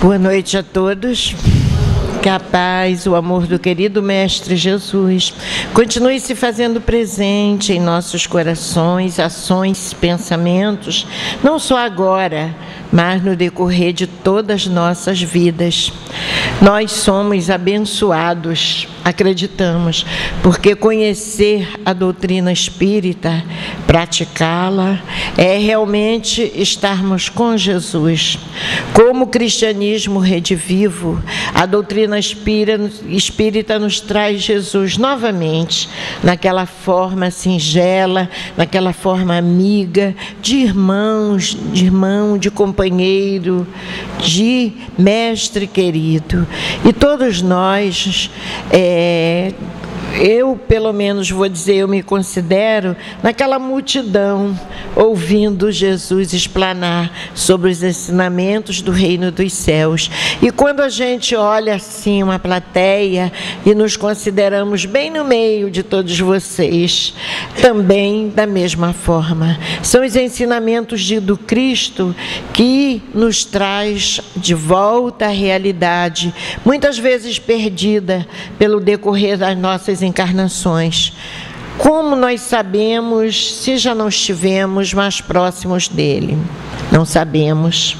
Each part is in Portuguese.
Boa noite a todos. Que a paz, o amor do querido Mestre Jesus continue se fazendo presente em nossos corações, ações, pensamentos, não só agora, mas no decorrer de todas as nossas vidas. Nós somos abençoados, acreditamos, porque conhecer a doutrina espírita, praticá-la, é realmente estarmos com Jesus. Como o cristianismo redivivo, a doutrina espírita nos traz Jesus novamente, naquela forma singela, naquela forma amiga, de irmãos, de irmão, de companheiro, de mestre querido. E todos nós, eu pelo menos vou dizer, eu me considero naquela multidão, ouvindo Jesus explanar sobre os ensinamentos do reino dos céus. E quando a gente olha assim uma plateia e nos consideramos bem no meio de todos vocês, também da mesma forma. São os ensinamentos do Cristo que nos traz de volta à realidade, muitas vezes perdida pelo decorrer das nossas encarnações. Como nós sabemos se já não estivemos mais próximos dele? Não sabemos.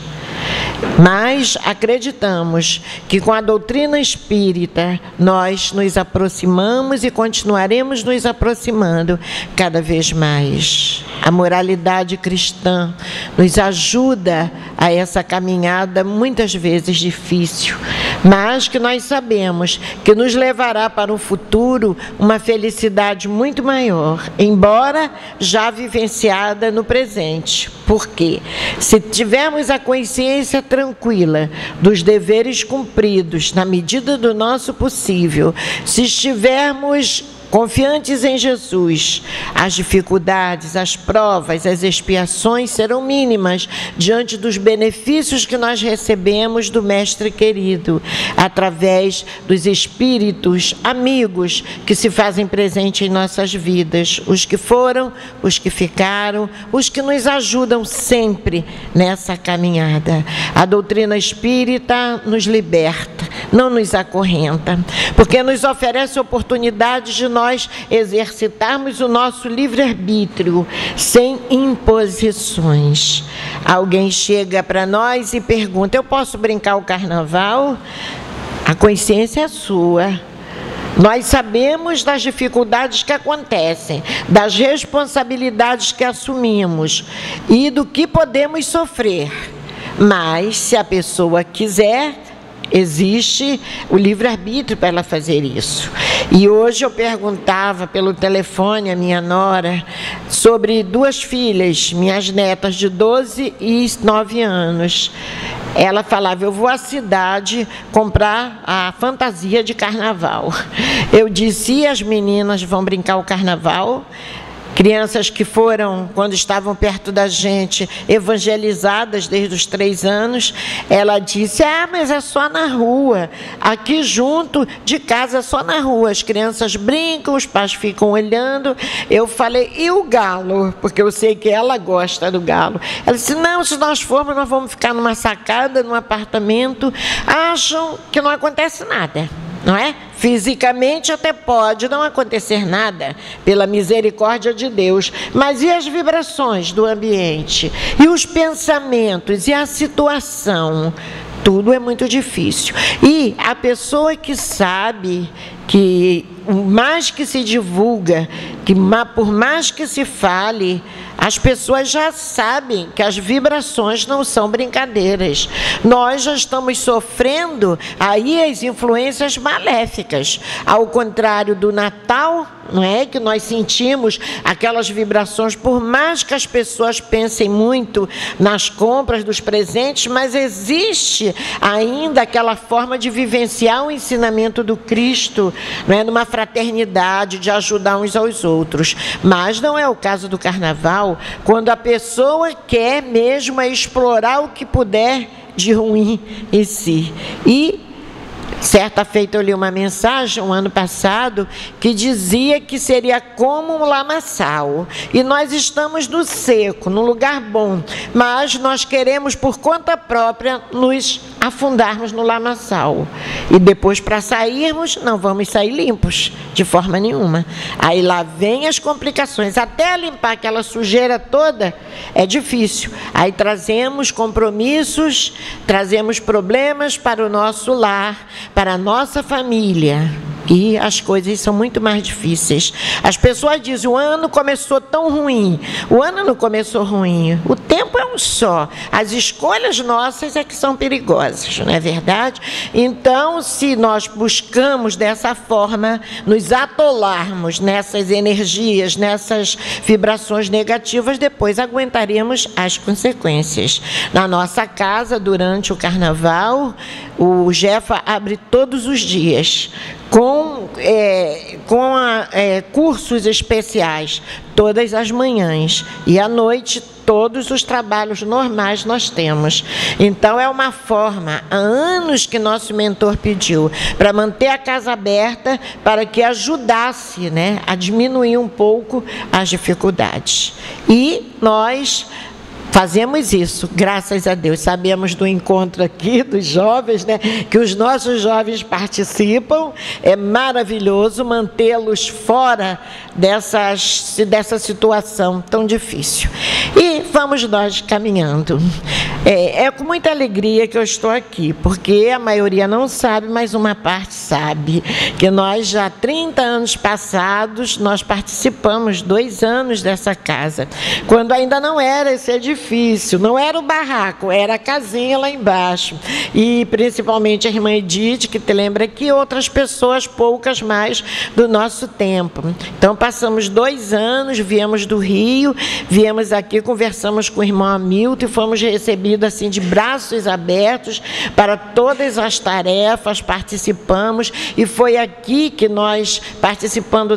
Mas acreditamos que com a doutrina espírita nós nos aproximamos e continuaremos nos aproximando cada vez mais. A moralidade cristã nos ajuda a essa caminhada muitas vezes difícil, mas que nós sabemos que nos levará para o futuro uma felicidade muito maior, embora já vivenciada no presente. Por quê? Se tivermos a consciência tranquila dos deveres cumpridos na medida do nosso possível, se estivermos confiantes em Jesus, as dificuldades, as provas, as expiações serão mínimas diante dos benefícios que nós recebemos do Mestre querido, através dos espíritos amigos que se fazem presente em nossas vidas, os que foram, os que ficaram, os que nos ajudam sempre nessa caminhada. A doutrina espírita nos liberta, não nos acorrenta, porque nos oferece oportunidades de nós exercitarmos o nosso livre-arbítrio sem imposições. Alguém chega para nós e pergunta: eu posso brincar o carnaval? A consciência é sua. Nós sabemos das dificuldades que acontecem, das responsabilidades que assumimos e do que podemos sofrer. Mas, se a pessoa quiser, existe o livre-arbítrio para ela fazer isso. E hoje eu perguntava pelo telefone à minha nora sobre duas filhas, minhas netas de 12 e 9 anos. Ela falava: eu vou à cidade comprar a fantasia de carnaval. Eu disse: e as meninas vão brincar o carnaval? Crianças que foram, quando estavam perto da gente, evangelizadas desde os 3 anos, ela disse: ah, mas é só na rua, aqui junto de casa é só na rua, as crianças brincam, os pais ficam olhando. Eu falei: e o galo? Porque eu sei que ela gosta do galo. Ela disse: não, se nós formos, nós vamos ficar numa sacada, num apartamento. Acham que não acontece nada, não é? Fisicamente até pode não acontecer nada, pela misericórdia de Deus, mas e as vibrações do ambiente? E os pensamentos? E a situação? Tudo é muito difícil. E a pessoa que sabe que mais que se divulga, que por mais que se fale, as pessoas já sabem que as vibrações não são brincadeiras. Nós já estamos sofrendo aí as influências maléficas. Ao contrário do Natal, não é? Que nós sentimos aquelas vibrações, por mais que as pessoas pensem muito nas compras dos presentes, mas existe ainda aquela forma de vivenciar o ensinamento do Cristo, não é? Numa fraternidade, de ajudar uns aos outros. Mas não é o caso do carnaval, quando a pessoa quer mesmo explorar o que puder de ruim em si. E certa feita eu li uma mensagem, um ano passado, que dizia que seria como um lamaçal. E nós estamos no seco, num lugar bom, mas nós queremos por conta própria nos afundarmos no lamaçal. E depois, para sairmos, não vamos sair limpos, de forma nenhuma. Aí lá vem as complicações. Até limpar aquela sujeira toda é difícil. Aí trazemos compromissos, trazemos problemas para o nosso lar, para a nossa família. E as coisas são muito mais difíceis. As pessoas dizem, o ano começou tão ruim. O ano não começou ruim. O tempo é um só. As escolhas nossas é que são perigosas, não é verdade? Então, se nós buscamos dessa forma, nos atolarmos nessas energias, nessas vibrações negativas, depois aguentaremos as consequências. Na nossa casa, durante o carnaval, o Jefa abre todos os dias, com cursos especiais, todas as manhãs, e à noite todos os trabalhos normais nós temos. Então é uma forma, há anos que nosso mentor pediu, para manter a casa aberta, para que ajudasse, né, a diminuir um pouco as dificuldades. E nós fazemos isso, graças a Deus. Sabemos do encontro aqui dos jovens, né, que os nossos jovens participam. É maravilhoso mantê-los fora dessa situação tão difícil. E vamos nós caminhando. É com muita alegria que eu estou aqui, porque a maioria não sabe, mas uma parte sabe, que nós já 30 anos passados, nós participamos 2 anos dessa casa, quando ainda não era esse edifício, não era o barraco, era a casinha lá embaixo, e principalmente a irmã Edith, que te lembra que outras pessoas, poucas mais do nosso tempo. Então passamos 2 anos, viemos do Rio, viemos aqui, conversamos com o irmão Hamilton e fomos recebidos assim de braços abertos para todas as tarefas, participamos, e foi aqui que nós, participando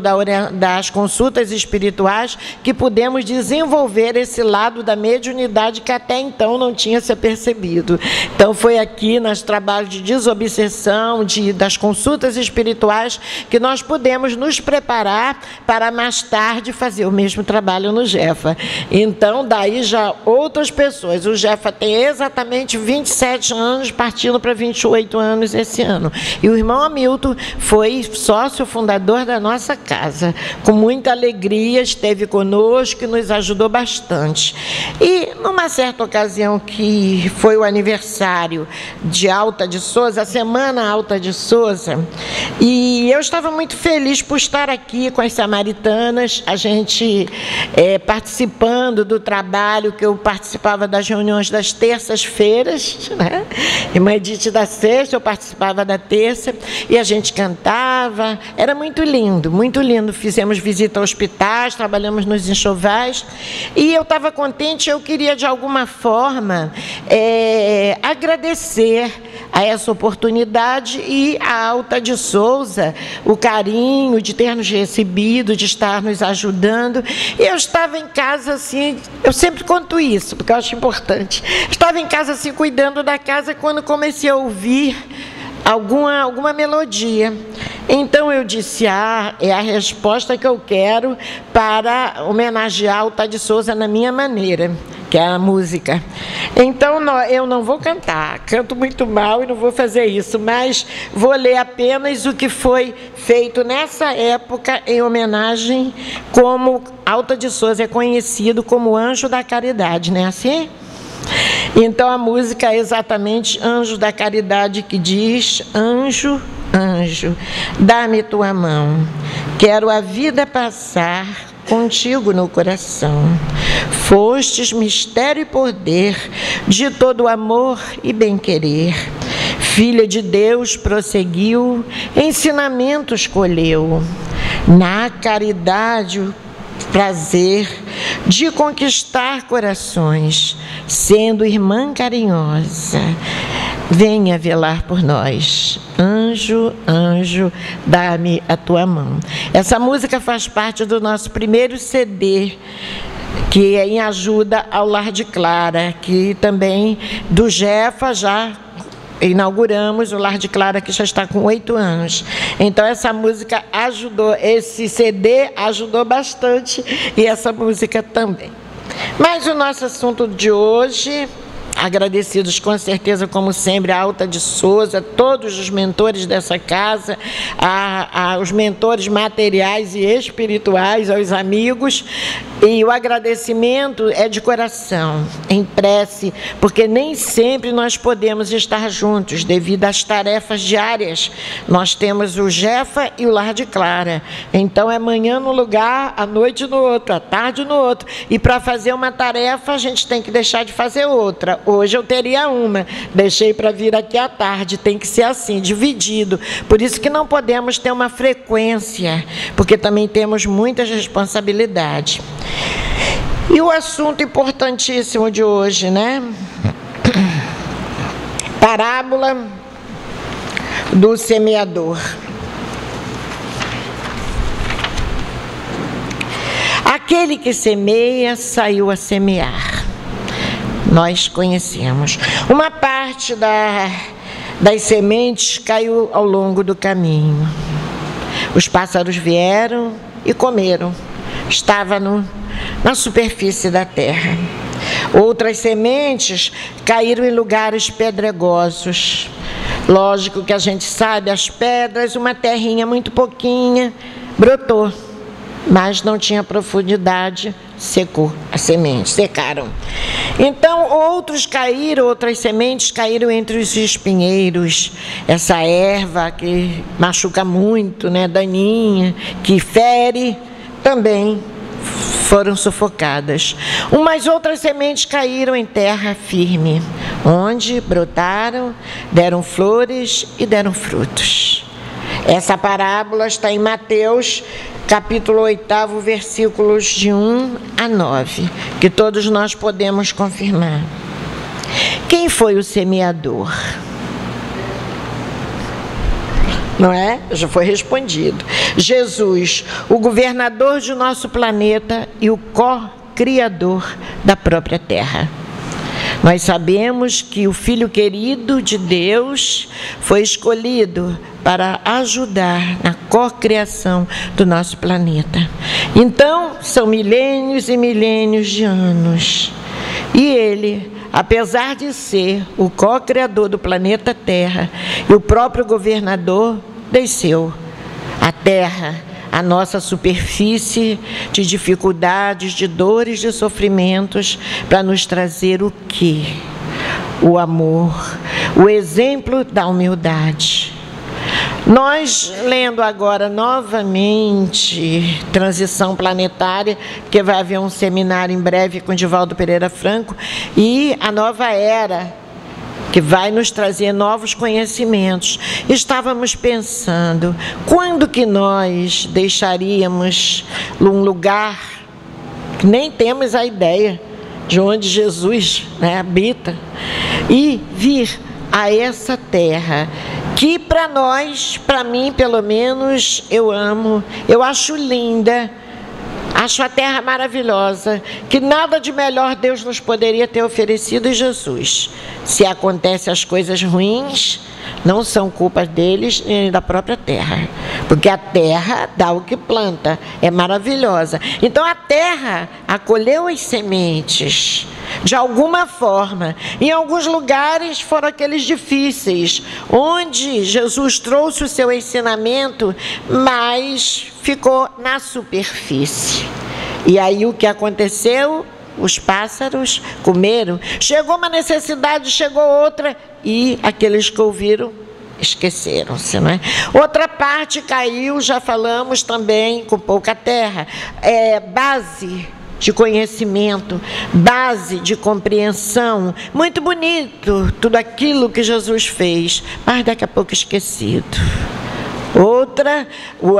das consultas espirituais, que pudemos desenvolver esse lado da mediunidade que até então não tinha se percebido. Então foi aqui, nos trabalhos de desobsessão, das consultas espirituais, que nós pudemos nos preparar para mais tarde fazer o mesmo trabalho no Jefa. Então daí já outras pessoas, o Jefa tem exatamente 27 anos, partindo para 28 anos esse ano. E o irmão Hamilton foi sócio fundador da nossa casa. Com muita alegria esteve conosco e nos ajudou bastante. E numa certa ocasião, que foi o aniversário de Alta de Souza, a Semana Alta de Souza, e eu estava muito feliz por estar aqui com as samaritanas, a gente participando do trabalho, que eu participava das reuniões das terças-feiras, né? Irmã Edith da sexta, eu participava da terça, e a gente cantava, era muito lindo, muito lindo. Fizemos visita a hospitais, trabalhamos nos enxovais, e eu estava contente, eu queria de alguma forma agradecer a essa oportunidade e a Alta de Souza, o carinho de ter nos recebido, de estar nos ajudando. E eu estava em casa assim, eu sempre conto isso, porque eu acho importante. Estava em casa assim, cuidando da casa, quando comecei a ouvir alguma melodia. Então eu disse, é a resposta que eu quero para homenagear Alta de Souza na minha maneira, que é a música. Então eu não vou cantar, canto muito mal e não vou fazer isso, mas vou ler apenas o que foi feito nessa época em homenagem, como Alta de Souza é conhecido como Anjo da Caridade, não é assim? Então a música é exatamente Anjo da Caridade, que diz: anjo, anjo, dá-me tua mão, quero a vida passar contigo no coração. Fostes mistério e poder de todo amor e bem-querer. Filha de Deus prosseguiu, ensinamento escolheu. Na caridade prazer de conquistar corações, sendo irmã carinhosa, venha velar por nós. Anjo, anjo, dá-me a tua mão. Essa música faz parte do nosso primeiro CD, que é em ajuda ao Lar de Clara, que também do Jefa já inauguramos o Lar de Clara, que já está com 8 anos. Então essa música ajudou, esse CD ajudou bastante, e essa música também. Mas o nosso assunto de hoje agradecidos com certeza, como sempre, a Alta de Souza, todos os mentores dessa casa, os mentores materiais e espirituais, aos amigos, e o agradecimento é de coração, em prece, porque nem sempre nós podemos estar juntos devido às tarefas diárias. Nós temos o Jefa e o Lar de Clara, então é manhã num lugar, à noite no outro, à tarde no outro, e para fazer uma tarefa a gente tem que deixar de fazer outra. Hoje eu teria uma, deixei para vir aqui à tarde, tem que ser assim, dividido. Por isso que não podemos ter uma frequência, porque também temos muitas responsabilidades. E o assunto importantíssimo de hoje, né? Parábola do semeador. Aquele que semeia saiu a semear. Nós conhecemos. Uma parte das sementes caiu ao longo do caminho. Os pássaros vieram e comeram. Estava na superfície da terra. Outras sementes caíram em lugares pedregosos. Lógico que a gente sabe, as pedras, uma terrinha muito pouquinha, brotou, mas não tinha profundidade, secou as sementes, secaram. Então outras sementes caíram entre os espinheiros, essa erva que machuca muito, né, daninha, que fere, também foram sufocadas. Umas outras sementes caíram em terra firme, onde brotaram, deram flores e deram frutos. Essa parábola está em Mateus, capítulo 8, versículos de 1 a 9, que todos nós podemos confirmar. Quem foi o semeador? Não é? Já foi respondido. Jesus, o governador de nosso planeta e o co-criador da própria terra. Nós sabemos que o Filho querido de Deus foi escolhido para ajudar na co-criação do nosso planeta. Então, são milênios e milênios de anos. E ele, apesar de ser o co-criador do planeta Terra e o próprio governador, desceu à Terra, a nossa superfície de dificuldades, de dores, de sofrimentos, para nos trazer o quê? O amor, o exemplo da humildade. Nós, lendo agora novamente Transição Planetária, porque vai haver um seminário em breve com Divaldo Pereira Franco, e a nova era, que vai nos trazer novos conhecimentos. Estávamos pensando, quando que nós deixaríamos um lugar que nem temos a ideia de onde Jesus, né, habita, e vir a essa terra, que para nós, para mim pelo menos, eu amo, eu acho linda, acho a terra maravilhosa, que nada de melhor Deus nos poderia ter oferecido em Jesus. Se acontecem as coisas ruins, não são culpa deles nem da própria terra, porque a terra dá o que planta, é maravilhosa. Então a terra acolheu as sementes, de alguma forma. Em alguns lugares foram aqueles difíceis, onde Jesus trouxe o seu ensinamento, mas ficou na superfície. E aí o que aconteceu? Os pássaros comeram. Chegou uma necessidade, chegou outra, e aqueles que ouviram esqueceram-se, não é? Outra parte caiu, já falamos também, com pouca terra. Base de conhecimento, base de compreensão, muito bonito tudo aquilo que Jesus fez, mas daqui a pouco esquecido. Outra,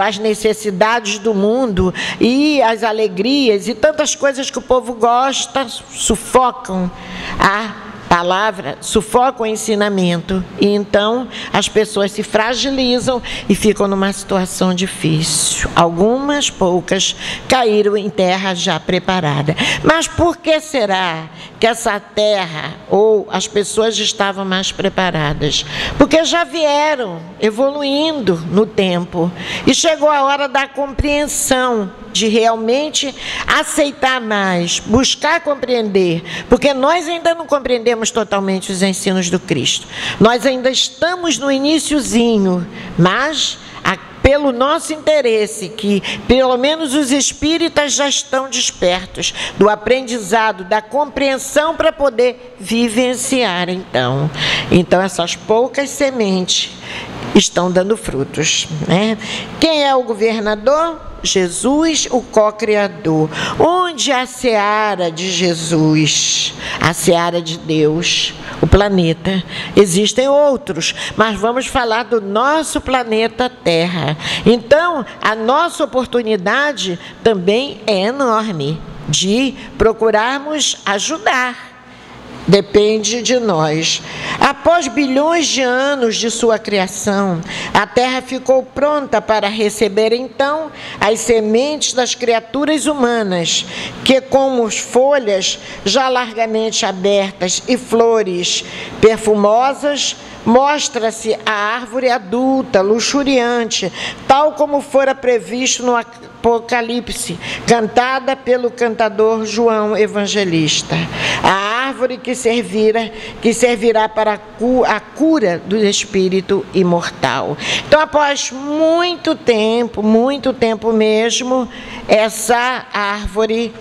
as necessidades do mundo e as alegrias e tantas coisas que o povo gosta, sufocam a palavra, sufocam o ensinamento, e então as pessoas se fragilizam e ficam numa situação difícil. Algumas, poucas, caíram em terra já preparada. Mas por que será que essa terra, ou as pessoas estavam mais preparadas? Porque já vieram evoluindo no tempo, e chegou a hora da compreensão de realmente aceitar mais, buscar compreender, porque nós ainda não compreendemos totalmente os ensinos do Cristo. Nós ainda estamos no iniciozinho, mas pelo nosso interesse, que pelo menos os espíritas já estão despertos do aprendizado, da compreensão para poder vivenciar então essas poucas sementes estão dando frutos, né? Quem é o governador? Jesus, o co-criador. Onde a seara de Jesus, a seara de Deus, o planeta? Existem outros, mas vamos falar do nosso planeta Terra. Então, a nossa oportunidade também é enorme de procurarmos ajudar. Depende de nós. Após bilhões de anos de sua criação, a Terra ficou pronta para receber então as sementes das criaturas humanas, que como folhas já largamente abertas e flores perfumosas, mostra-se a árvore adulta, luxuriante, tal como fora previsto no Apocalipse, cantada pelo cantador João Evangelista. A árvore que servirá para a cura do espírito imortal. Então, após muito tempo mesmo, essa árvore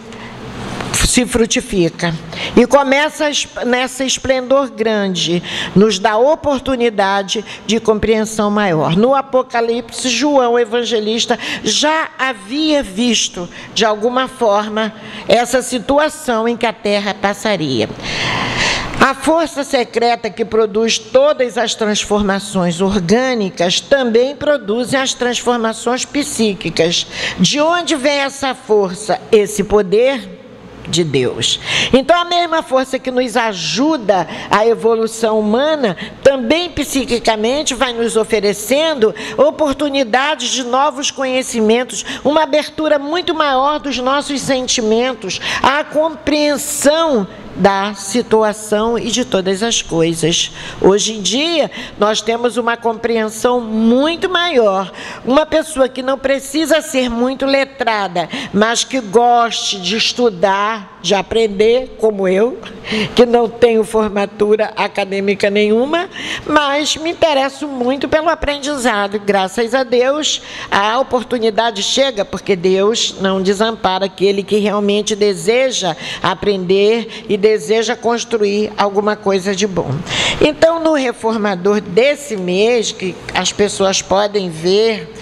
se frutifica e começa nessa esplendor grande, nos dá oportunidade de compreensão maior. No Apocalipse, João Evangelista já havia visto, de alguma forma, essa situação em que a Terra passaria. A força secreta que produz todas as transformações orgânicas também produz as transformações psíquicas. De onde vem essa força? Esse poder de Deus. Então, a mesma força que nos ajuda à evolução humana, também psiquicamente vai nos oferecendo oportunidades de novos conhecimentos, uma abertura muito maior dos nossos sentimentos, a compreensão da situação e de todas as coisas. Hoje em dia, nós temos uma compreensão muito maior. Uma pessoa que não precisa ser muito letrada, mas que goste de estudar, de aprender, como eu, que não tenho formatura acadêmica nenhuma, mas me interesso muito pelo aprendizado. Graças a Deus, a oportunidade chega, porque Deus não desampara aquele que realmente deseja aprender e deseja construir alguma coisa de bom. Então, no reformador desse mês, que as pessoas podem ver,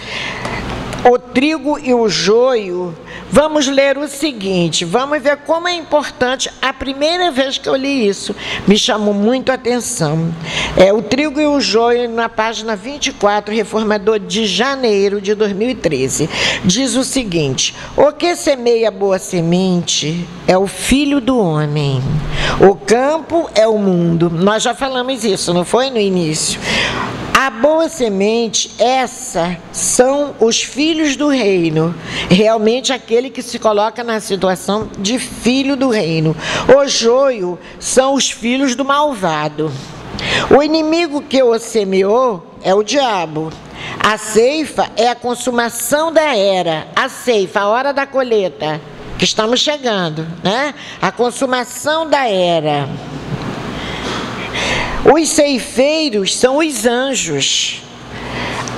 o trigo e o joio, vamos ler o seguinte, vamos ver como é importante. A primeira vez que eu li isso, me chamou muito a atenção. O trigo e o joio, na página 24, Reformador de janeiro de 2013. Diz o seguinte: o que semeia boa semente é o filho do homem. O campo é o mundo. Nós já falamos isso, não foi no início? A boa semente, essa são os filhos do reino, realmente aquele que se coloca na situação de filho do reino. O joio são os filhos do malvado. O inimigo que o semeou é o diabo. A ceifa é a consumação da era, a ceifa, a hora da colheita, que estamos chegando, né? A consumação da era. Os ceifeiros são os anjos.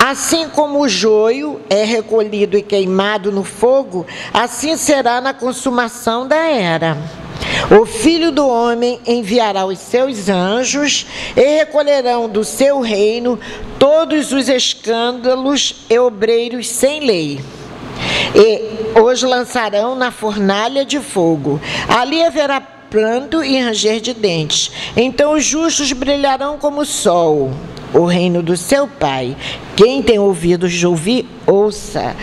Assim como o joio é recolhido e queimado no fogo, assim será na consumação da era. O Filho do Homem enviará os seus anjos e recolherão do seu reino todos os escândalos e obreiros sem lei. E os lançarão na fornalha de fogo. Ali haverá pranto e ranger de dentes. Então os justos brilharão como o sol, o reino do seu Pai. Quem tem ouvidos de ouvir, ouça.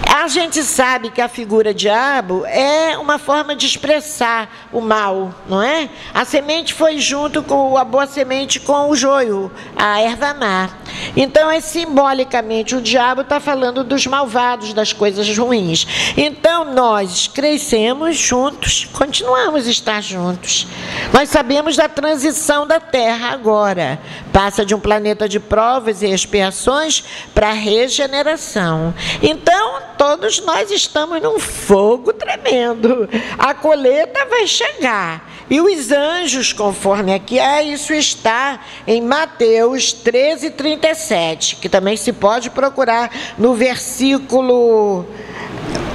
A gente sabe que a figura diabo é uma forma de expressar o mal, não é? A semente foi junto com a boa semente com o joio, a erva má. Então, simbolicamente, o diabo está falando dos malvados, das coisas ruins. Então, nós crescemos juntos, continuamos a estar juntos. Nós sabemos da transição da Terra agora. Passa de um planeta de provas e expiações para regeneração. Então, todos nós estamos num fogo tremendo. A colheita vai chegar. E os anjos, conforme aqui, isso está em Mateus 13:37, que também se pode procurar no versículo...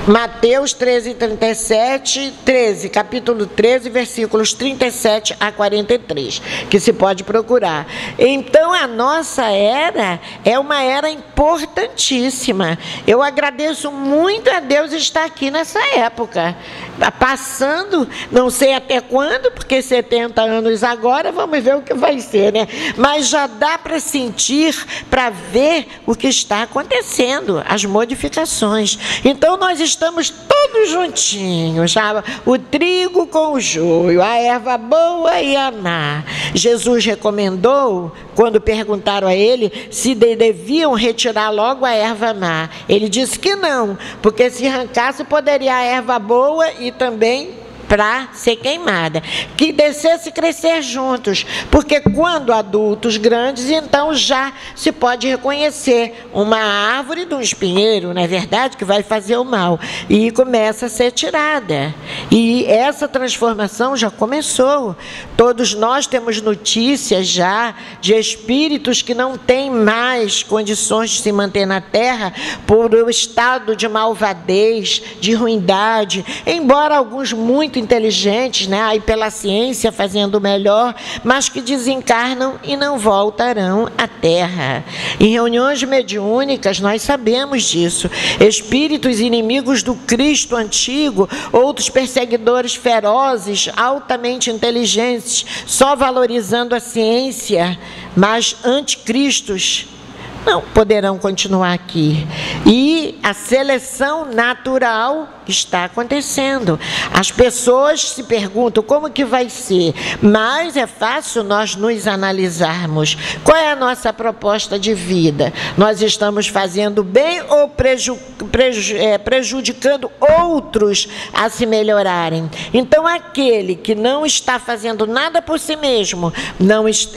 Mateus 13:37, capítulo 13, versículos 37 a 43, que se pode procurar. Então, a nossa era é uma era importantíssima. Eu agradeço muito a Deus estar aqui nessa época, passando, não sei até quando, porque 70 anos agora, vamos ver o que vai ser, né? Mas já dá para sentir, para ver o que está acontecendo, as modificações. Então, nós estamos todos juntinhos, já, o trigo com o joio, a erva boa e a má. Jesus recomendou, quando perguntaram a ele se deviam retirar logo a erva má. Ele disse que não, porque se arrancasse poderia a erva boa e também para ser queimada, que descesse e crescer juntos, porque quando adultos grandes, então já se pode reconhecer uma árvore de um espinheiro, não é verdade, que vai fazer o mal, e começa a ser tirada, e essa transformação já começou. Todos nós temos notícias já de espíritos que não têm mais condições de se manter na terra por um estado de malvadez, de ruindade, embora alguns muito inteligentes, né, aí pela ciência fazendo o melhor, mas que desencarnam e não voltarão à Terra. Em reuniões mediúnicas nós sabemos disso. Espíritos inimigos do Cristo antigo, outros perseguidores ferozes, altamente inteligentes, só valorizando a ciência, mas anticristos, não poderão continuar aqui. E a seleção natural está acontecendo. As pessoas se perguntam como que vai ser, mas é fácil nós nos analisarmos. Qual é a nossa proposta de vida? Nós estamos fazendo bem ou prejudicando outros a se melhorarem? Então, aquele que não está fazendo nada por si mesmo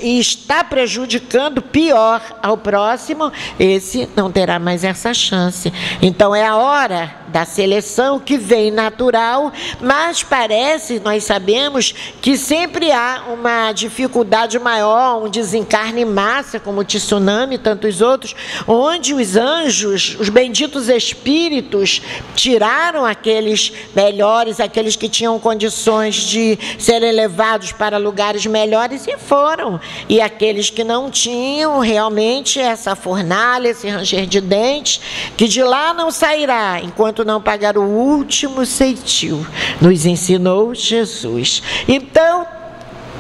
e está prejudicando pior ao próximo, esse não terá mais essa chance. Então, é a hora da seleção que vem natural, mas parece, nós sabemos, que sempre há uma dificuldade maior, um desencarne em massa, como o tsunami e tantos outros, onde os anjos, os benditos espíritos, tiraram aqueles melhores, aqueles que tinham condições de serem levados para lugares melhores e foram. E aqueles que não tinham realmente essa fornalha, esse ranger de dentes, que de lá não sairá enquanto não pagar o último ceitil, nos ensinou Jesus. Então,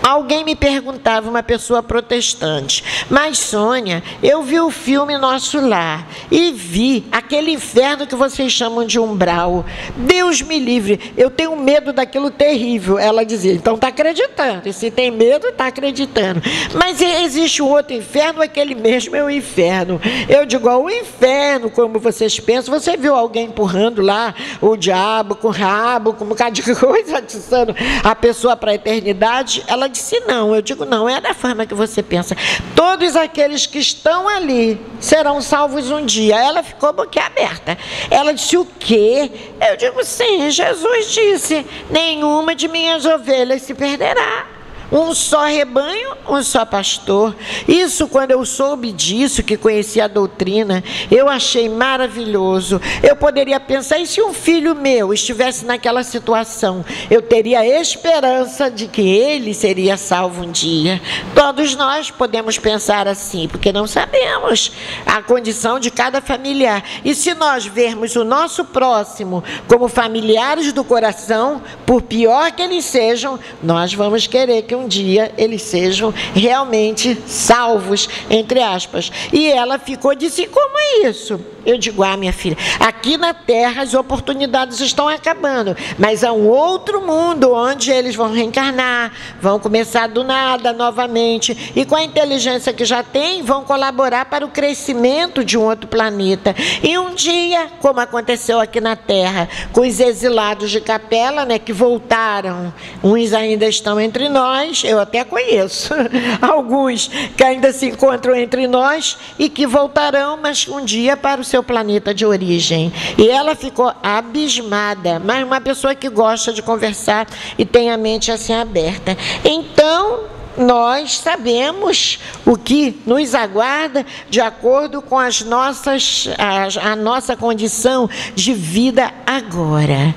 alguém me perguntava, uma pessoa protestante, mas Sônia, eu vi o filme Nosso Lar e vi aquele inferno que vocês chamam de umbral. Deus me livre, eu tenho medo daquilo terrível. Ela dizia, então está acreditando, e se tem medo, está acreditando. Mas existe um outro inferno, aquele mesmo é o inferno. Eu digo, o inferno, como vocês pensam, você viu alguém empurrando lá o diabo com o rabo, com um bocado de coisa, atiçando a pessoa para a eternidade? Ela disse não. Eu digo não, é da forma que você pensa. Todos aqueles que estão ali serão salvos um dia. Ela ficou boquiaberta. Ela disse o quê? Eu digo sim, Jesus disse, nenhuma de minhas ovelhas se perderá. Um só rebanho, um só pastor. Isso, quando eu soube disso, que conheci a doutrina, eu achei maravilhoso. Eu poderia pensar, e se um filho meu estivesse naquela situação, eu teria esperança de que ele seria salvo um dia. Todos nós podemos pensar assim, porque não sabemos a condição de cada familiar. E se nós vermos o nosso próximo como familiares do coração, por pior que eles sejam, nós vamos querer que um dia eles sejam realmente salvos, entre aspas. E ela ficou, disse, como é isso? Eu digo, minha filha, aqui na Terra as oportunidades estão acabando, mas há um outro mundo onde eles vão reencarnar, vão começar do nada novamente, e com a inteligência que já tem, vão colaborar para o crescimento de um outro planeta. E um dia, como aconteceu aqui na Terra, com os exilados de Capela, né, que voltaram, uns ainda estão entre nós, nós, eu até conheço, alguns que ainda se encontram entre nós e que voltarão, mas um dia para o seu planeta de origem. E ela ficou abismada, mas uma pessoa que gosta de conversar e tem a mente assim aberta. Então, nós sabemos o que nos aguarda de acordo com a nossa condição de vida agora.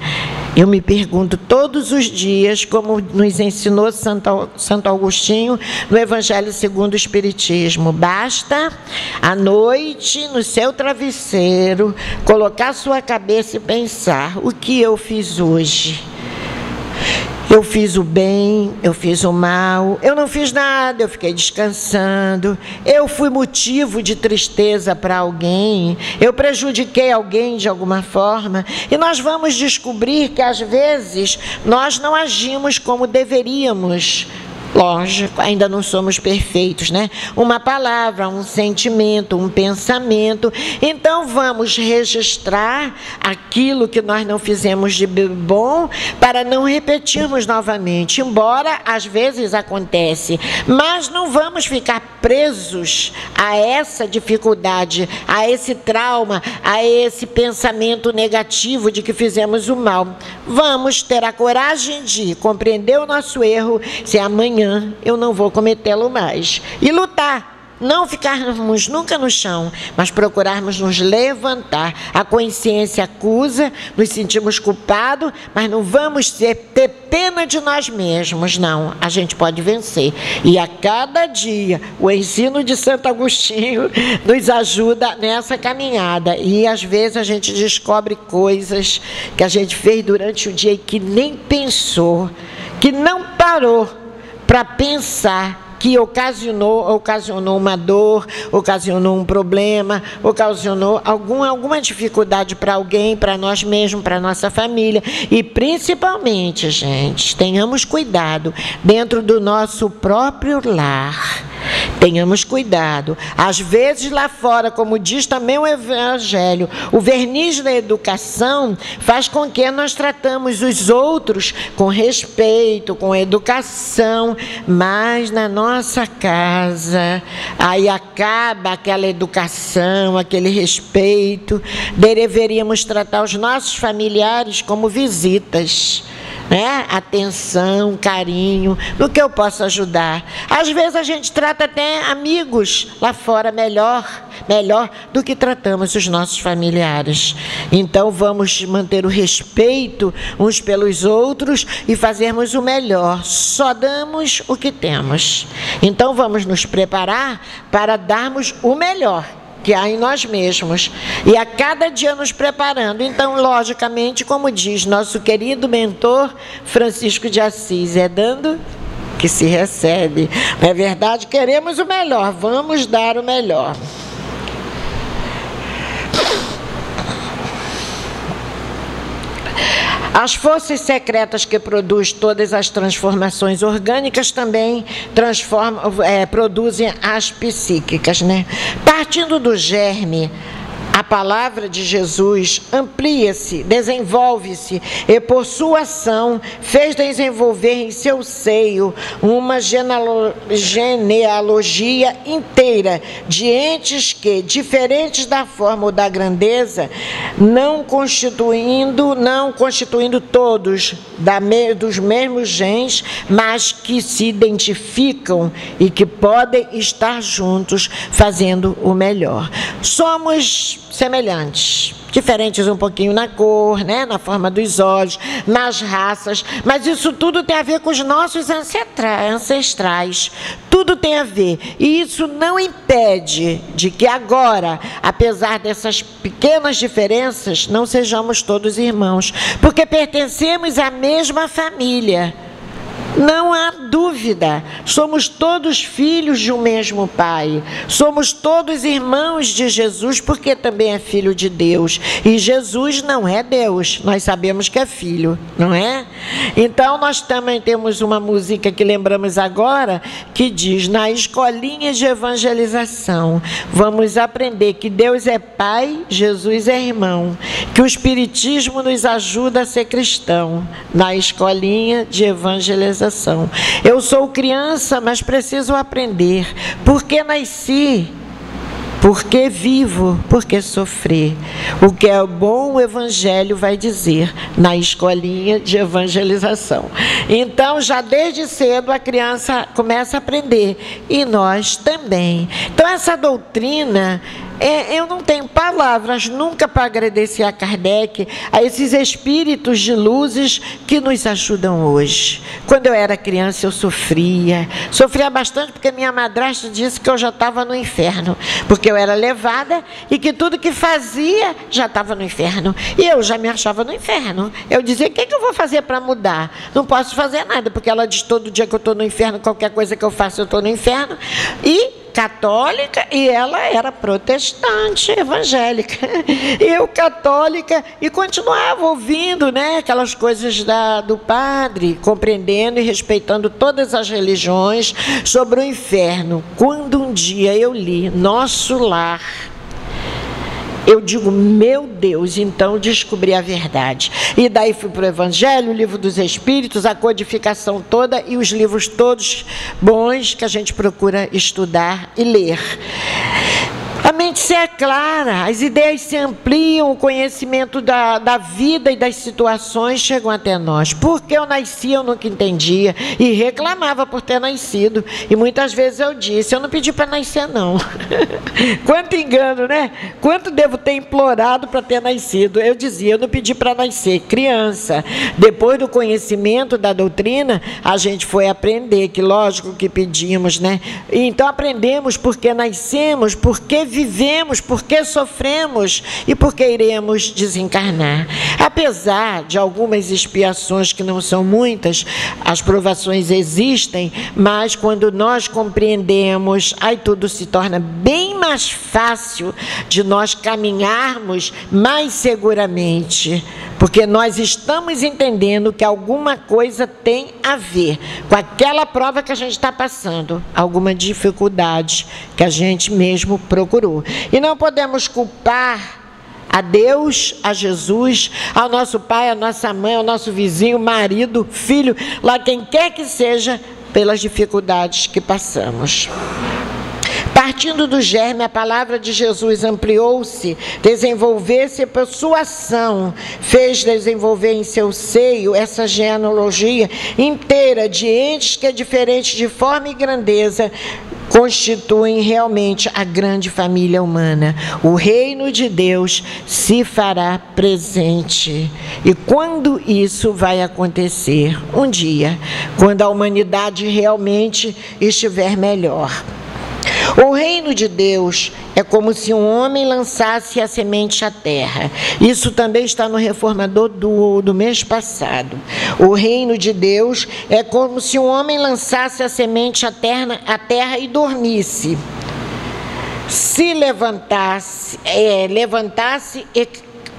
Eu me pergunto todos os dias, como nos ensinou Santo Agostinho no Evangelho segundo o Espiritismo: basta à noite, no seu travesseiro, colocar sua cabeça e pensar: o que eu fiz hoje? Eu fiz o bem, eu fiz o mal, eu não fiz nada, eu fiquei descansando, eu fui motivo de tristeza para alguém, eu prejudiquei alguém de alguma forma. E nós vamos descobrir que às vezes nós não agimos como deveríamos. Lógico, ainda não somos perfeitos, né? Uma palavra, um sentimento, um pensamento. Então vamos registrar aquilo que nós não fizemos de bom para não repetirmos novamente, embora às vezes acontece, mas não vamos ficar presos a essa dificuldade, a esse trauma, a esse pensamento negativo de que fizemos o mal. Vamos ter a coragem de compreender o nosso erro, se amanhã eu não vou cometê-lo mais. E lutar. Não ficarmos nunca no chão, mas procurarmos nos levantar. A consciência acusa, nos sentimos culpados, mas não vamos ter pena de nós mesmos, não. A gente pode vencer. E a cada dia, o ensino de Santo Agostinho nos ajuda nessa caminhada. E às vezes a gente descobre coisas que a gente fez durante o dia e que nem pensou, que não parou para pensar, que ocasionou uma dor, ocasionou um problema, ocasionou alguma dificuldade para alguém, para nós mesmos, para a nossa família. E principalmente, gente, tenhamos cuidado dentro do nosso próprio lar. Tenhamos cuidado. Às vezes lá fora, como diz também o Evangelho, o verniz da educação faz com que nós tratamos os outros com respeito, com educação, mas na nossa casa, aí acaba aquela educação, aquele respeito. Deveríamos tratar os nossos familiares como visitas, né? Atenção, carinho, no que eu posso ajudar. Às vezes a gente trata até amigos lá fora melhor do que tratamos os nossos familiares. Então vamos manter o respeito uns pelos outros e fazermos o melhor. Só damos o que temos. Então vamos nos preparar para darmos o melhor que há em nós mesmos, e a cada dia nos preparando. Então, logicamente, como diz nosso querido mentor Francisco de Assis, é dando que se recebe. Não é verdade? Queremos o melhor, vamos dar o melhor. As forças secretas que produzem todas as transformações orgânicas também produzem as psíquicas, né? Partindo do germe, a palavra de Jesus amplia-se, desenvolve-se e, por sua ação, fez desenvolver em seu seio uma genealogia inteira de entes que, diferentes da forma ou da grandeza, não constituindo todos dos mesmos genes, mas que se identificam e que podem estar juntos fazendo o melhor. Somos semelhantes, diferentes um pouquinho na cor, né, na forma dos olhos, nas raças, mas isso tudo tem a ver com os nossos ancestrais, tudo tem a ver, e isso não impede de que agora, apesar dessas pequenas diferenças, não sejamos todos irmãos, porque pertencemos à mesma família. Não há dúvida, somos todos filhos de um mesmo Pai, somos todos irmãos de Jesus, porque também é filho de Deus, e Jesus não é Deus, nós sabemos que é filho, não é? Então nós também temos uma música que lembramos agora, que diz: na escolinha de evangelização, vamos aprender que Deus é Pai, Jesus é irmão, que o Espiritismo nos ajuda a ser cristão, na escolinha de evangelização. evangelização. Eu sou criança, mas preciso aprender. Porque nasci, porque vivo, porque sofrer. O que é bom, o Evangelho vai dizer na escolinha de evangelização. Então, já desde cedo, a criança começa a aprender. E nós também. Então, essa doutrina... eu não tenho palavras nunca para agradecer a Kardec, a esses espíritos de luzes que nos ajudam hoje. Quando eu era criança, eu sofria bastante, porque minha madrasta disse que eu já estava no inferno, porque eu era levada e que tudo que fazia já estava no inferno. E eu já me achava no inferno. Eu dizia, o que eu vou fazer para mudar? Não posso fazer nada, porque ela diz todo dia que eu estou no inferno, qualquer coisa que eu faço eu estou no inferno. E católica, e ela era protestante, evangélica. Eu católica, e continuava ouvindo, né, aquelas coisas do padre, compreendendo e respeitando todas as religiões sobre o inferno. Quando um dia eu li Nosso Lar, eu digo, meu Deus, então descobri a verdade. E daí fui para o Evangelho, o Livro dos Espíritos, a codificação toda e os livros todos bons que a gente procura estudar e ler. A mente se aclara, as ideias se ampliam, o conhecimento da vida e das situações chegam até nós. Porque eu nasci, eu nunca entendia e reclamava por ter nascido. E muitas vezes eu disse, eu não pedi para nascer não. Quanto engano, né? Quanto devo ter implorado para ter nascido? Eu dizia, eu não pedi para nascer. Criança, depois do conhecimento da doutrina, a gente foi aprender, que lógico que pedimos, né? Então aprendemos porque nascemos, porque vivemos, porque sofremos e porque iremos desencarnar. Apesar de algumas expiações que não são muitas, as provações existem, mas quando nós compreendemos, aí tudo se torna bem mais fácil de nós caminharmos mais seguramente, porque nós estamos entendendo que alguma coisa tem a ver com aquela prova que a gente está passando, alguma dificuldade que a gente mesmo procurou. E não podemos culpar a Deus, a Jesus, ao nosso pai, a nossa mãe, ao nosso vizinho, marido, filho, lá quem quer que seja, pelas dificuldades que passamos. Partindo do germe, a palavra de Jesus ampliou-se, desenvolver-se por sua ação, fez desenvolver em seu seio essa genealogia inteira de entes que, diferentes de forma e grandeza, constituem realmente a grande família humana. O reino de Deus se fará presente. E quando isso vai acontecer? Um dia, quando a humanidade realmente estiver melhor. O reino de Deus é como se um homem lançasse a semente à terra. Isso também está no Reformador do mês passado. O reino de Deus é como se um homem lançasse a semente à terra e dormisse. Se levantasse e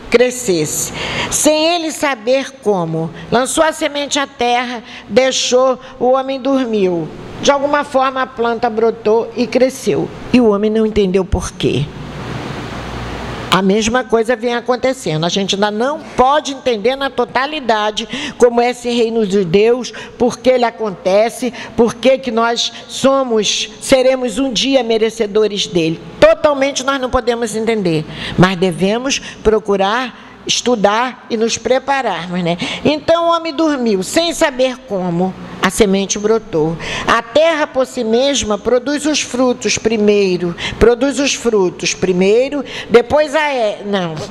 crescesse, sem ele saber como. Lançou a semente à terra, deixou, o homem dormiu. De alguma forma a planta brotou e cresceu. E o homem não entendeu por quê. A mesma coisa vem acontecendo. A gente ainda não pode entender na totalidade como é esse reino de Deus, por que ele acontece, por que nós seremos um dia merecedores dele. Totalmente nós não podemos entender, mas devemos procurar estudar e nos prepararmos, né? Então o homem dormiu, sem saber como, a semente brotou. A terra por si mesma produz os frutos primeiro, depois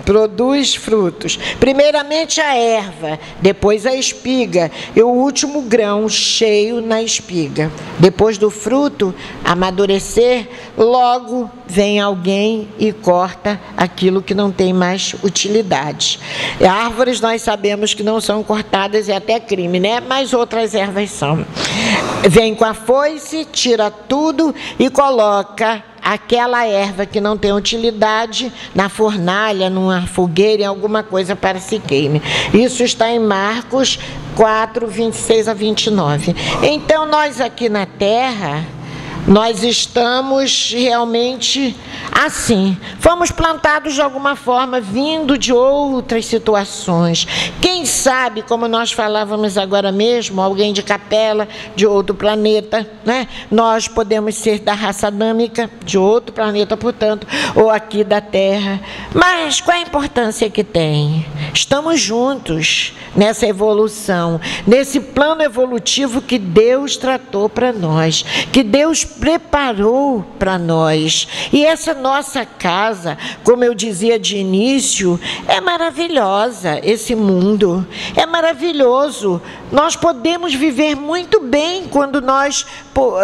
produz frutos. Primeiramente a erva, depois a espiga, e o último grão cheio na espiga. Depois do fruto amadurecer, logo vem alguém e corta aquilo que não tem mais utilidade. Árvores nós sabemos que não são cortadas, é até crime, né? Mas outras ervas são. Vem com a foice, tira tudo e coloca aquela erva que não tem utilidade na fornalha, numa fogueira, em alguma coisa para se queime. Isso está em Marcos 4, 26 a 29. Então nós aqui na terra, Nós estamos realmente assim. Fomos plantados de alguma forma, vindo de outras situações. Quem sabe, como nós falávamos agora mesmo, alguém de Capela, de outro planeta, né? Nós podemos ser da raça adâmica, de outro planeta, portanto, ou aqui da Terra. Mas qual a importância que tem? Estamos juntos nessa evolução, nesse plano evolutivo que Deus tratou para nós, que Deus preparou para nós. E essa nossa casa, como eu dizia de início, é maravilhosa. Esse mundo é maravilhoso. Nós podemos viver muito bem quando nós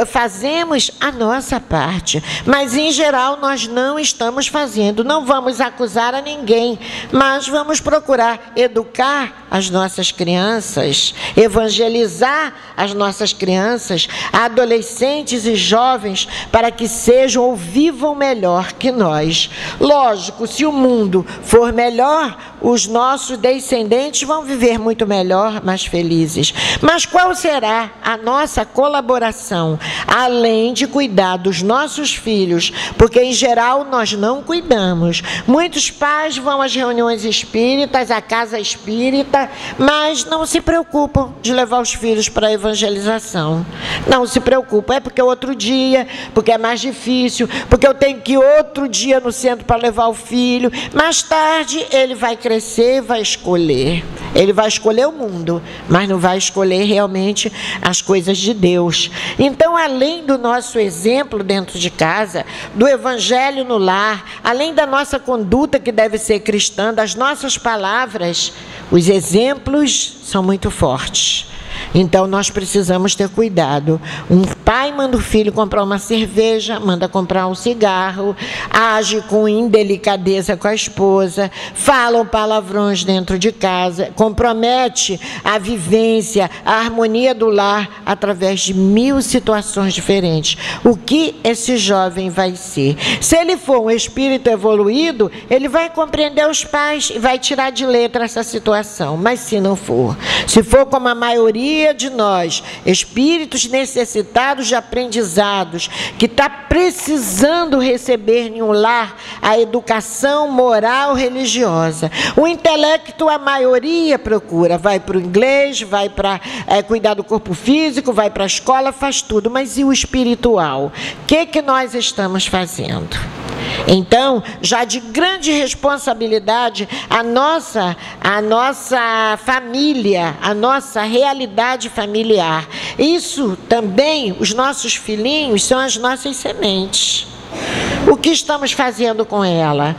fazemos a nossa parte, mas em geral nós não estamos fazendo. Não vamos acusar a ninguém, mas vamos procurar educar as nossas crianças, evangelizar as nossas crianças, adolescentes e jovens, para que sejam ou vivam melhor que nós. Lógico, se o mundo for melhor, os nossos descendentes vão viver muito melhor, mais felizes. Mas qual será a nossa colaboração, além de cuidar dos nossos filhos? Porque, em geral, nós não cuidamos. Muitos pais vão às reuniões espíritas, à casa espírita, mas não se preocupam de levar os filhos para a evangelização. Não se preocupam. É porque é outro dia, porque é mais difícil, porque eu tenho que ir outro dia no centro para levar o filho. Mais tarde, ele vai crescer, vai escolher. Ele vai escolher o mundo, mas não vai escolher realmente as coisas de Deus. Então, além do nosso exemplo dentro de casa, do evangelho no lar, além da nossa conduta que deve ser cristã, das nossas palavras, os exemplos são muito fortes. Então, nós precisamos ter cuidado. Um pai manda o filho comprar uma cerveja, manda comprar um cigarro, age com indelicadeza com a esposa, falam palavrões dentro de casa, compromete a vivência, a harmonia do lar através de 1000 situações diferentes. O que esse jovem vai ser? Se ele for um espírito evoluído, ele vai compreender os pais e vai tirar de letra essa situação. Mas se não for, se for como a maioria de nós, espíritos necessitados de aprendizados, que está precisando receber em um lar a educação moral religiosa. O intelecto, a maioria procura, vai para o inglês, vai para cuidar do corpo físico, vai para a escola, faz tudo. Mas e o espiritual? O que nós estamos fazendo? Então, já de grande responsabilidade, a nossa família, a nossa realidade familiar. Isso também, os nossos filhinhos são as nossas sementes. O que estamos fazendo com elas?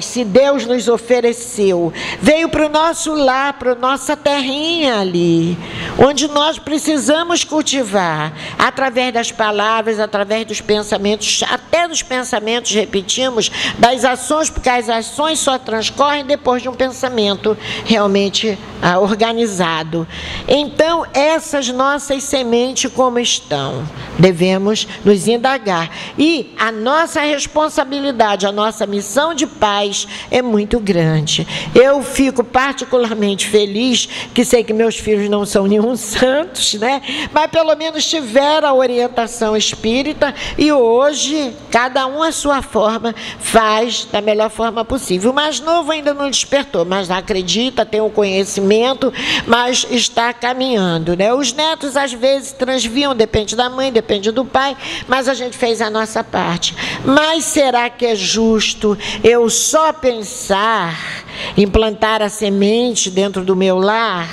Se Deus nos ofereceu, veio para o nosso lar, para a nossa terrinha ali, onde nós precisamos cultivar, através das palavras, através dos pensamentos, até dos pensamentos, repetimos, das ações, porque as ações só transcorrem depois de um pensamento realmente organizado. Então, essas nossas sementes como estão? Devemos nos indagar. E a nossa responsabilidade, a nossa missão de paz é muito grande. Eu fico particularmente feliz, que sei que meus filhos não são nenhum santos, né? Mas pelo menos tiveram a orientação espírita e hoje, cada um a sua forma, faz da melhor forma possível. O mais novo ainda não despertou, mas acredita, tem o conhecimento, mas está caminhando, né? Os netos às vezes transviam, depende da mãe, depende do pai, mas a gente fez a nossa parte. Mas será que é justo eu só pensar em plantar a semente dentro do meu lar?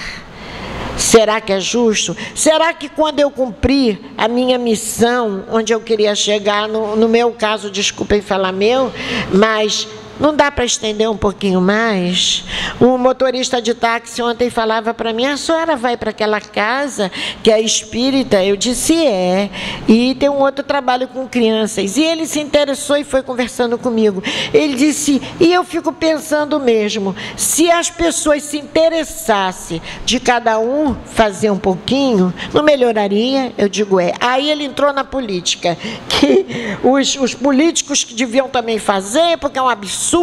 Será que é justo? Será que quando eu cumprir a minha missão, onde eu queria chegar, no meu caso, desculpem falar meu, mas não dá para estender um pouquinho mais? Um motorista de táxi ontem falava para mim: a senhora vai para aquela casa que é espírita? Eu disse: é. E tem um outro trabalho com crianças. E ele se interessou e foi conversando comigo. Ele disse: e eu fico pensando mesmo, se as pessoas se interessassem de cada um fazer um pouquinho, não melhoraria? Eu digo: é. Aí ele entrou na política, que os políticos que deviam também fazer, porque é um absurdo,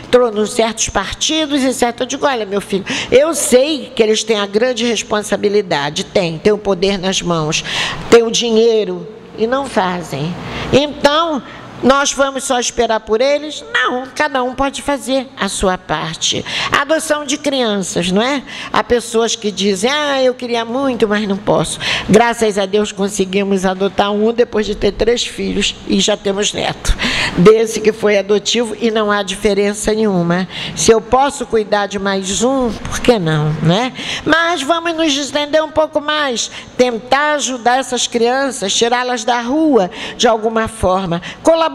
entrou em certos partidos, etc. Eu digo: olha, meu filho, eu sei que eles têm a grande responsabilidade, tem o poder nas mãos, tem o dinheiro e não fazem. Então, nós vamos só esperar por eles? Não, cada um pode fazer a sua parte. A adoção de crianças, não é? Há pessoas que dizem, eu queria muito, mas não posso. Graças a Deus conseguimos adotar um depois de ter 3 filhos e já temos neto. Desse que foi adotivo e não há diferença nenhuma. Se eu posso cuidar de mais um, por que não, né? Mas vamos nos estender um pouco mais, tentar ajudar essas crianças, tirá-las da rua de alguma forma, colaborar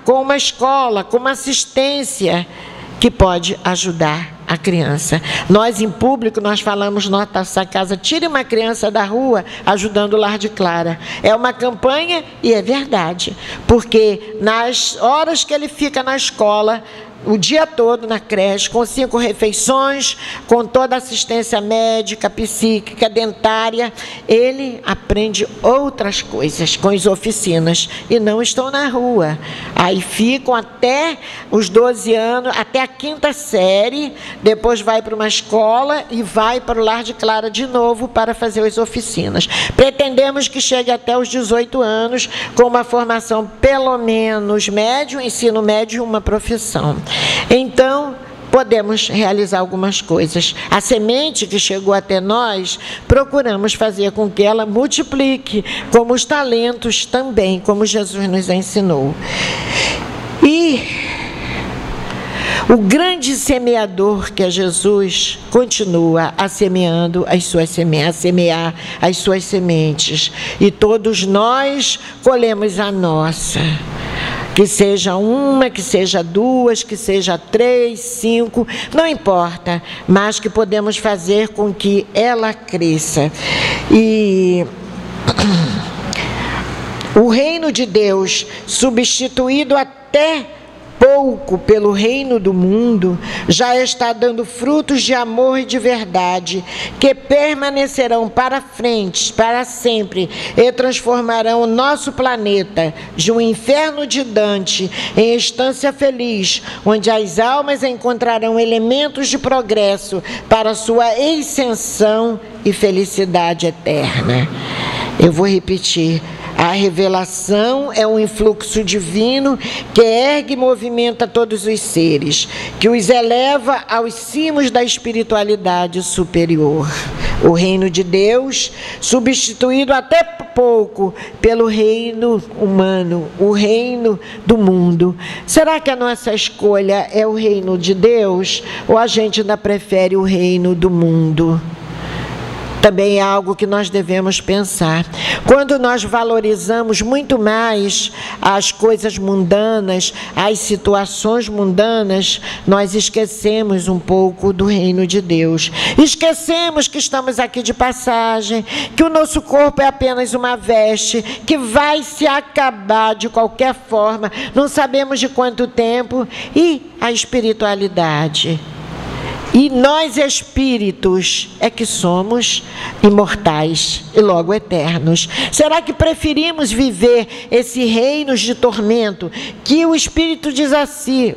com uma escola, com uma assistência que pode ajudar a criança. Nós, em público, nós falamos nossa casa, tire uma criança da rua, ajudando o Lar de Clara. É uma campanha e é verdade, porque nas horas que ele fica na escola, o dia todo na creche, com 5 refeições, com toda a assistência médica, psíquica, dentária, ele aprende outras coisas com as oficinas e não estão na rua. Aí ficam até os 12 anos, até a 5ª série, depois vai para uma escola e vai para o Lar de Clara de novo para fazer as oficinas. Pretendemos que chegue até os 18 anos com uma formação pelo menos médio, ensino médio, uma profissão. Então, podemos realizar algumas coisas. A semente que chegou até nós, procuramos fazer com que ela multiplique, como os talentos também, como Jesus nos ensinou. E o grande semeador que é Jesus continua a semear as suas sementes. E todos nós colhemos a nossa. Que seja uma, que seja 2, que seja 3, 5, não importa, mas que podemos fazer com que ela cresça. E o reino de Deus, substituído até pouco pelo reino do mundo, já está dando frutos de amor e de verdade, que permanecerão para frente, para sempre, e transformarão o nosso planeta de um inferno de Dante em estância feliz, onde as almas encontrarão elementos de progresso para sua ascensão e felicidade eterna. Eu vou repetir. A revelação é um influxo divino que ergue e movimenta todos os seres, que os eleva aos cimos da espiritualidade superior. O reino de Deus, substituído até pouco pelo reino humano, o reino do mundo. Será que a nossa escolha é o reino de Deus ou a gente ainda prefere o reino do mundo? Também é algo que nós devemos pensar. Quando nós valorizamos muito mais as coisas mundanas, as situações mundanas, nós esquecemos um pouco do reino de Deus. Esquecemos que estamos aqui de passagem, que o nosso corpo é apenas uma veste, que vai se acabar de qualquer forma, não sabemos de quanto tempo, e a espiritualidade. E nós espíritos é que somos imortais e logo eternos. Será que preferimos viver esse reino de tormento que o Espírito diz assim,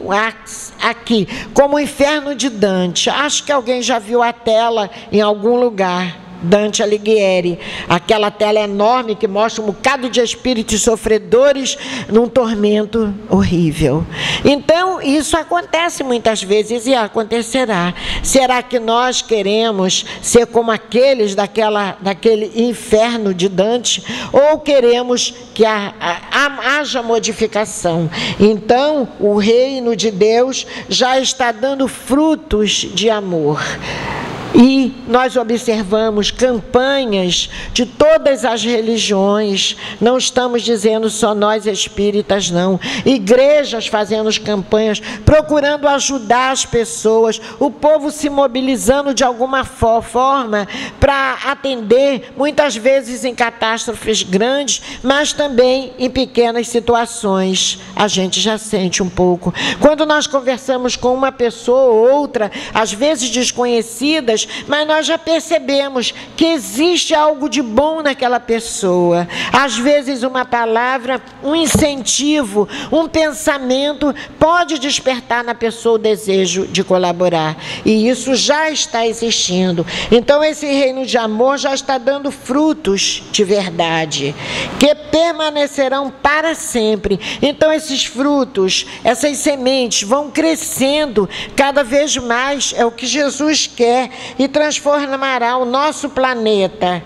aqui, como o inferno de Dante? Acho que alguém já viu a tela em algum lugar. Dante Alighieri, aquela tela enorme que mostra um bocado de espíritos sofredores num tormento horrível. Então, isso acontece muitas vezes e acontecerá. Será que nós queremos ser como aqueles daquele inferno de Dante? Ou queremos que haja modificação? Então, o reino de Deus já está dando frutos de amor. E nós observamos campanhas de todas as religiões, não estamos dizendo só nós espíritas, não. Igrejas fazendo campanhas, procurando ajudar as pessoas, o povo se mobilizando de alguma forma para atender, muitas vezes em catástrofes grandes, mas também em pequenas situações. A gente já sente um pouco. Quando nós conversamos com uma pessoa ou outra, às vezes desconhecidas, dias, mas nós já percebemos que existe algo de bom naquela pessoa. Às vezes uma palavra, um incentivo, um pensamento pode despertar na pessoa o desejo de colaborar. E isso já está existindo. Então esse reino de amor já está dando frutos de verdade, que permanecerão para sempre. Então esses frutos, essas sementes vão crescendo cada vez mais, é o que Jesus quer, e transformará o nosso planeta.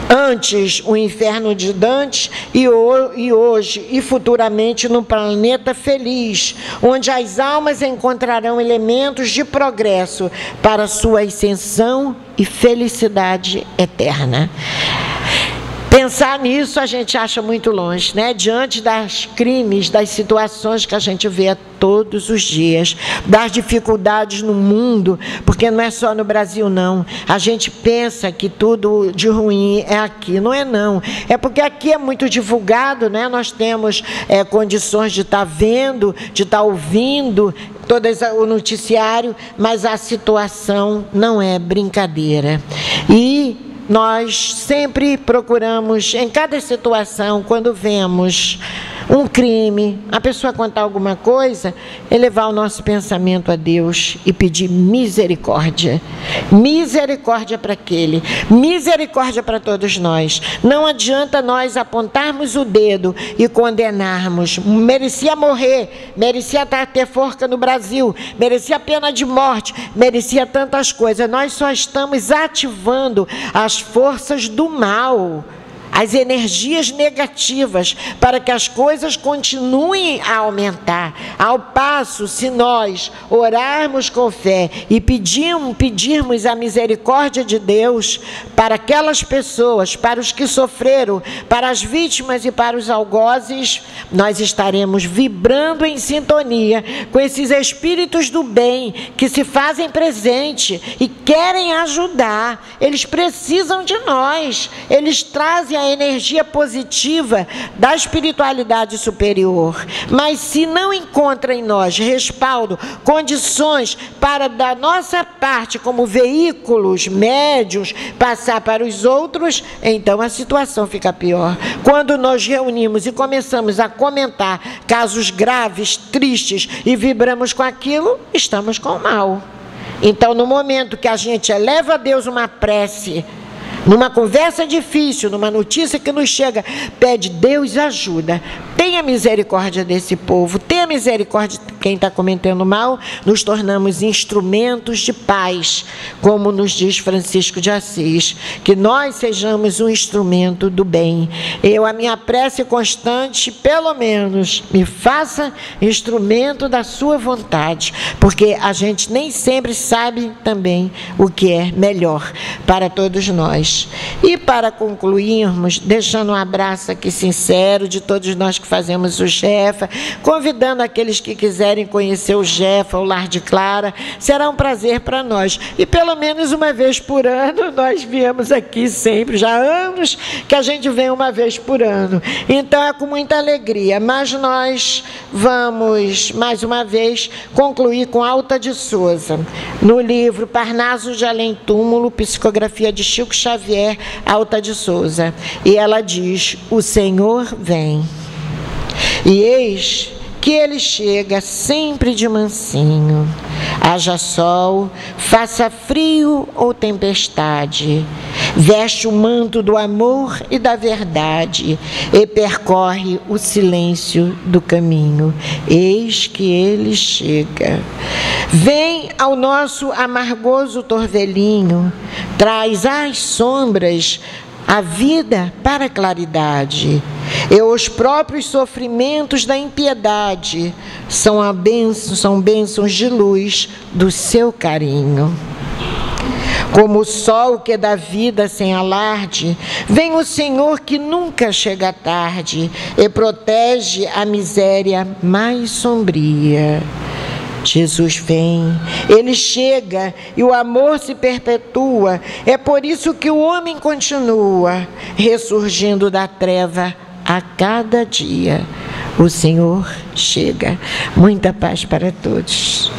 Antes o inferno de Dante e hoje e futuramente num planeta feliz, onde as almas encontrarão elementos de progresso para sua ascensão e felicidade eterna. Pensar nisso a gente acha muito longe, né? Diante das crimes, das situações que a gente vê todos os dias, das dificuldades no mundo, porque não é só no Brasil não. A gente pensa que tudo de ruim é aqui, não é não. É porque aqui é muito divulgado, né? Nós temos condições de estar vendo, de estar ouvindo o noticiário, mas a situação não é brincadeira. E nós sempre procuramos, em cada situação, quando vemos um crime, a pessoa contar alguma coisa, elevar o nosso pensamento a Deus e pedir misericórdia. Misericórdia para aquele, misericórdia para todos nós. Não adianta nós apontarmos o dedo e condenarmos. Merecia morrer, merecia ter forca no Brasil, merecia pena de morte, merecia tantas coisas. Nós só estamos ativando as forças do mal, as energias negativas, para que as coisas continuem a aumentar. Ao passo, se nós orarmos com fé e pedirmos a misericórdia de Deus para aquelas pessoas, para os que sofreram, para as vítimas e para os algozes, nós estaremos vibrando em sintonia com esses espíritos do bem que se fazem presente e querem ajudar. Eles precisam de nós, eles trazem a energia positiva da espiritualidade superior. Mas se não encontra em nós respaldo, condições para da nossa parte, como veículos médios, passar para os outros, então a situação fica pior. Quando nós reunimos e começamos a comentar casos graves, tristes, e vibramos com aquilo, estamos com o mal. Então, no momento que a gente eleva a Deus uma prece, numa conversa difícil, numa notícia que nos chega, pede: Deus ajuda, tenha misericórdia desse povo, tenha misericórdia de quem está cometendo mal, nos tornamos instrumentos de paz, como nos diz Francisco de Assis, que nós sejamos um instrumento do bem. A minha prece constante, pelo menos, me faça instrumento da sua vontade, porque a gente nem sempre sabe também o que é melhor para todos nós. E para concluirmos, deixando um abraço aqui sincero de todos nós que fazemos o Jefa, convidando aqueles que quiserem conhecer o Jefa, o Lar de Clara, será um prazer para nós. E pelo menos uma vez por ano, nós viemos aqui sempre, já há anos que a gente vem uma vez por ano. Então é com muita alegria, mas nós vamos, mais uma vez, concluir com Alta de Souza, no livro Parnaso de Além Túmulo, psicografia de Chico Xavier, Alta de Souza. E ela diz: o Senhor vem, e eis que ele chega sempre de mansinho, haja sol, faça frio ou tempestade, veste o manto do amor e da verdade e percorre o silêncio do caminho. Eis que ele chega. Vem ao nosso amargoso torvelinho, traz às sombras a vida para a claridade, e os próprios sofrimentos da impiedade são bênçãos de luz do seu carinho. Como o sol que dá vida sem alarde, vem o Senhor que nunca chega tarde e protege a miséria mais sombria. Jesus vem, ele chega e o amor se perpetua. É por isso que o homem continua ressurgindo da treva a cada dia. O Senhor chega. Muita paz para todos.